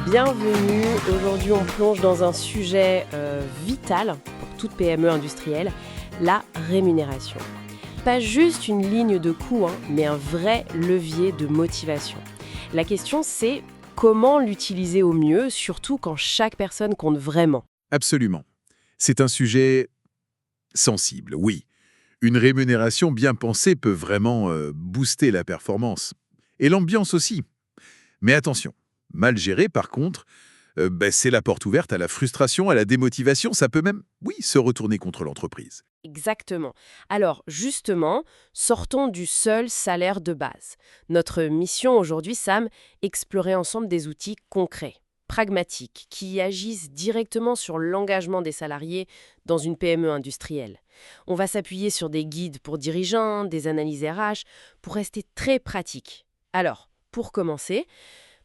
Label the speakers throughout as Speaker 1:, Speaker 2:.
Speaker 1: Bienvenue, aujourd'hui on plonge dans un sujet vital pour toute PME industrielle, la rémunération. Pas juste une ligne de coût, mais un vrai levier de motivation. La question c'est comment l'utiliser au mieux, surtout quand chaque personne compte vraiment.
Speaker 2: Absolument. C'est un sujet sensible, oui. Une rémunération bien pensée peut vraiment booster la performance. Et l'ambiance aussi. Mais attention, mal gérée par contre, c'est la porte ouverte à la frustration, à la démotivation. Ça peut même, oui, se retourner contre l'entreprise.
Speaker 1: Exactement. Alors justement, sortons du seul salaire de base. Notre mission aujourd'hui, Sam, explorer ensemble des outils concrets, pragmatiques, qui agissent directement sur l'engagement des salariés dans une PME industrielle. On va s'appuyer sur des guides pour dirigeants, des analyses RH, pour rester très pratique. Alors, pour commencer,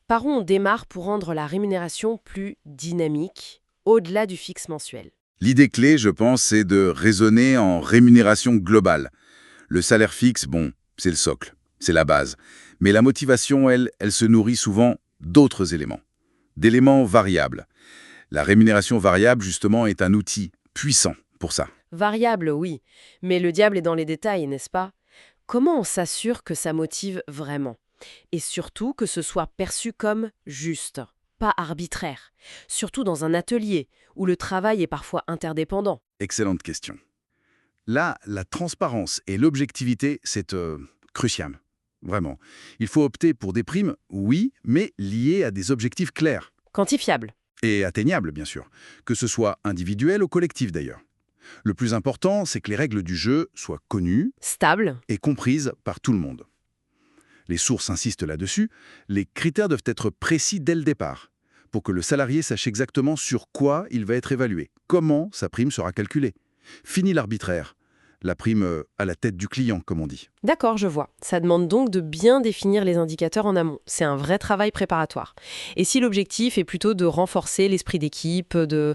Speaker 1: par où on démarre pour rendre la rémunération plus dynamique, au-delà du fixe mensuel.
Speaker 3: L'idée clé, je pense, c'est de raisonner en rémunération globale. Le salaire fixe, bon, c'est le socle, c'est la base. Mais la motivation, elle se nourrit souvent d'autres éléments, d'éléments variables. La rémunération variable, justement, est un outil puissant pour ça.
Speaker 1: Variable, oui, mais le diable est dans les détails, n'est-ce pas? Comment on s'assure que ça motive vraiment? Et surtout que ce soit perçu comme juste, pas arbitraire. Surtout dans un atelier, où le travail est parfois interdépendant.
Speaker 3: Excellente question. Là, la transparence et l'objectivité, c'est crucial. Vraiment. Il faut opter pour des primes, oui, mais liées à des objectifs clairs.
Speaker 1: Quantifiable.
Speaker 3: Et atteignables, bien sûr. Que ce soit individuel ou collectif, d'ailleurs. Le plus important, c'est que les règles du jeu soient connues
Speaker 1: Stable.
Speaker 3: et comprises par tout le monde. Les sources insistent là-dessus, les critères doivent être précis dès le départ, pour que le salarié sache exactement sur quoi il va être évalué, comment sa prime sera calculée. Fini l'arbitraire, la prime à la tête du client, comme on dit.
Speaker 1: D'accord, je vois. Ça demande donc de bien définir les indicateurs en amont. C'est un vrai travail préparatoire. Et si l'objectif est plutôt de renforcer l'esprit d'équipe, de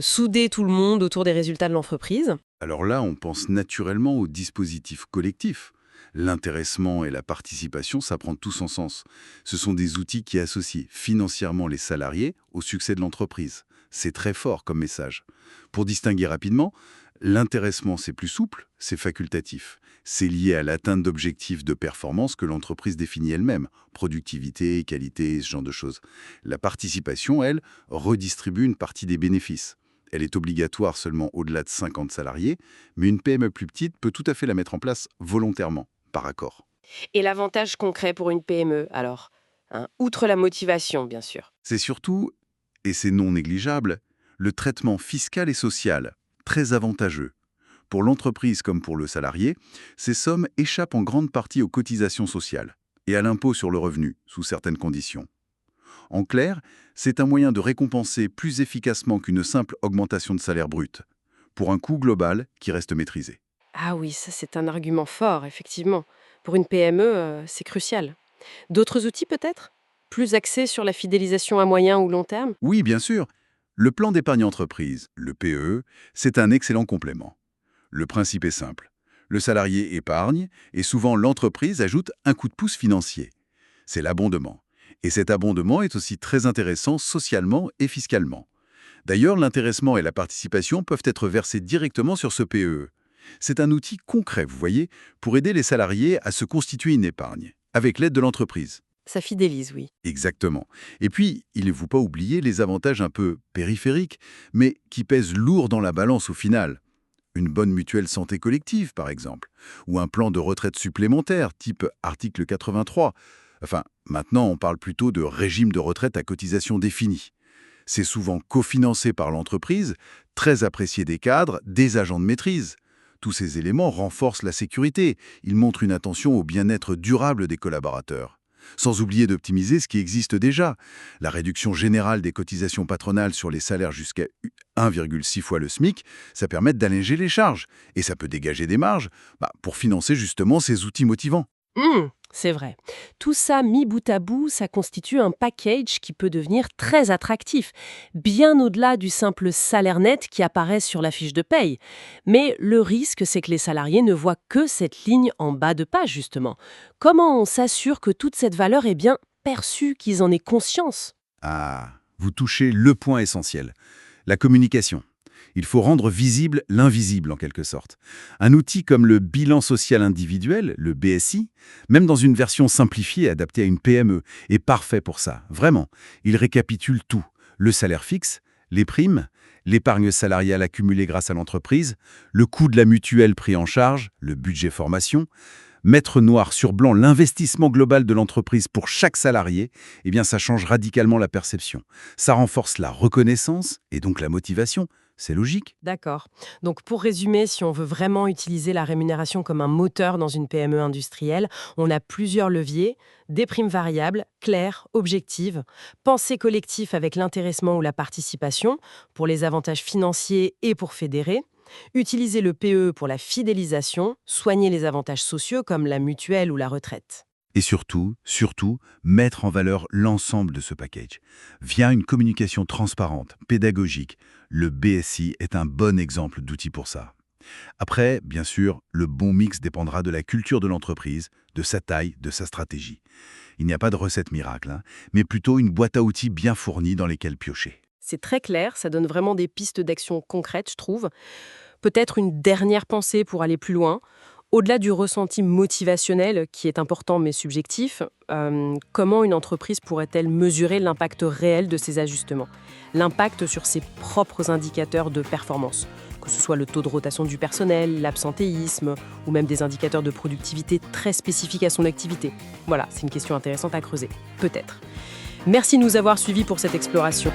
Speaker 1: souder tout le monde autour des résultats de l'entreprise?
Speaker 3: Alors là, on pense naturellement au dispositif collectif. L'intéressement et la participation, ça prend tout son sens. Ce sont des outils qui associent financièrement les salariés au succès de l'entreprise. C'est très fort comme message. Pour distinguer rapidement, l'intéressement, c'est plus souple, c'est facultatif. C'est lié à l'atteinte d'objectifs de performance que l'entreprise définit elle-même, productivité, qualité, ce genre de choses. La participation, elle, redistribue une partie des bénéfices. Elle est obligatoire seulement au-delà de 50 salariés, mais une PME plus petite peut tout à fait la mettre en place volontairement, par accord.
Speaker 1: Et l'avantage concret pour une PME, alors, outre la motivation, bien sûr.
Speaker 3: C'est surtout, et c'est non négligeable, le traitement fiscal et social, très avantageux. Pour l'entreprise comme pour le salarié, ces sommes échappent en grande partie aux cotisations sociales et à l'impôt sur le revenu, sous certaines conditions. En clair, c'est un moyen de récompenser plus efficacement qu'une simple augmentation de salaire brut, pour un coût global qui reste maîtrisé.
Speaker 1: Ah oui, ça c'est un argument fort, effectivement. Pour une PME, c'est crucial. D'autres outils peut-être? Plus axés sur la fidélisation à moyen ou long terme?
Speaker 3: Oui, bien sûr, le plan d'épargne entreprise, le PE, c'est un excellent complément. Le principe est simple. Le salarié épargne et souvent l'entreprise ajoute un coup de pouce financier. C'est l'abondement. Et cet abondement est aussi très intéressant socialement et fiscalement. D'ailleurs, l'intéressement et la participation peuvent être versés directement sur ce PE. C'est un outil concret, vous voyez, pour aider les salariés à se constituer une épargne, avec l'aide de l'entreprise.
Speaker 1: Ça fidélise, oui.
Speaker 3: Exactement. Et puis, il ne faut pas oublier les avantages un peu périphériques, mais qui pèsent lourd dans la balance au final. Une bonne mutuelle santé collective, par exemple, ou un plan de retraite supplémentaire, type article 83. Enfin, maintenant, on parle plutôt de régime de retraite à cotisation définie. C'est souvent cofinancé par l'entreprise, très apprécié des cadres, des agents de maîtrise. Tous ces éléments renforcent la sécurité. Ils montrent une attention au bien-être durable des collaborateurs. Sans oublier d'optimiser ce qui existe déjà. La réduction générale des cotisations patronales sur les salaires jusqu'à 1,6 fois le SMIC, ça permet d'alléger les charges. Et ça peut dégager des marges pour financer justement ces outils motivants.
Speaker 1: C'est vrai. Tout ça mis bout à bout, ça constitue un package qui peut devenir très attractif, bien au-delà du simple salaire net qui apparaît sur la fiche de paye. Mais le risque, c'est que les salariés ne voient que cette ligne en bas de page, justement. Comment on s'assure que toute cette valeur est bien perçue, qu'ils en aient conscience?
Speaker 3: Ah, vous touchez le point essentiel. La communication. Il faut rendre visible l'invisible en quelque sorte. Un outil comme le bilan social individuel, le BSI, même dans une version simplifiée adaptée à une PME, est parfait pour ça. Vraiment, il récapitule tout. Le salaire fixe, les primes, l'épargne salariale accumulée grâce à l'entreprise, le coût de la mutuelle pris en charge, le budget formation. Mettre noir sur blanc l'investissement global de l'entreprise pour chaque salarié, eh bien ça change radicalement la perception. Ça renforce la reconnaissance et donc la motivation. C'est logique.
Speaker 1: D'accord. Donc pour résumer, si on veut vraiment utiliser la rémunération comme un moteur dans une PME industrielle, on a plusieurs leviers, des primes variables, claires, objectives, pensée collectif avec l'intéressement ou la participation, pour les avantages financiers et pour fédérer, utiliser le PE pour la fidélisation, soigner les avantages sociaux comme la mutuelle ou la retraite.
Speaker 3: Et surtout, mettre en valeur l'ensemble de ce package. Via une communication transparente, pédagogique, le BSI est un bon exemple d'outil pour ça. Après, bien sûr, le bon mix dépendra de la culture de l'entreprise, de sa taille, de sa stratégie. Il n'y a pas de recette miracle, mais plutôt une boîte à outils bien fournie dans lesquelles piocher.
Speaker 1: C'est très clair, ça donne vraiment des pistes d'action concrètes, je trouve. Peut-être une dernière pensée pour aller plus loin. Au-delà du ressenti motivationnel, qui est important mais subjectif, comment une entreprise pourrait-elle mesurer l'impact réel de ces ajustements? L'impact sur ses propres indicateurs de performance, que ce soit le taux de rotation du personnel, l'absentéisme, ou même des indicateurs de productivité très spécifiques à son activité. Voilà, c'est une question intéressante à creuser. Peut-être. Merci de nous avoir suivis pour cette exploration.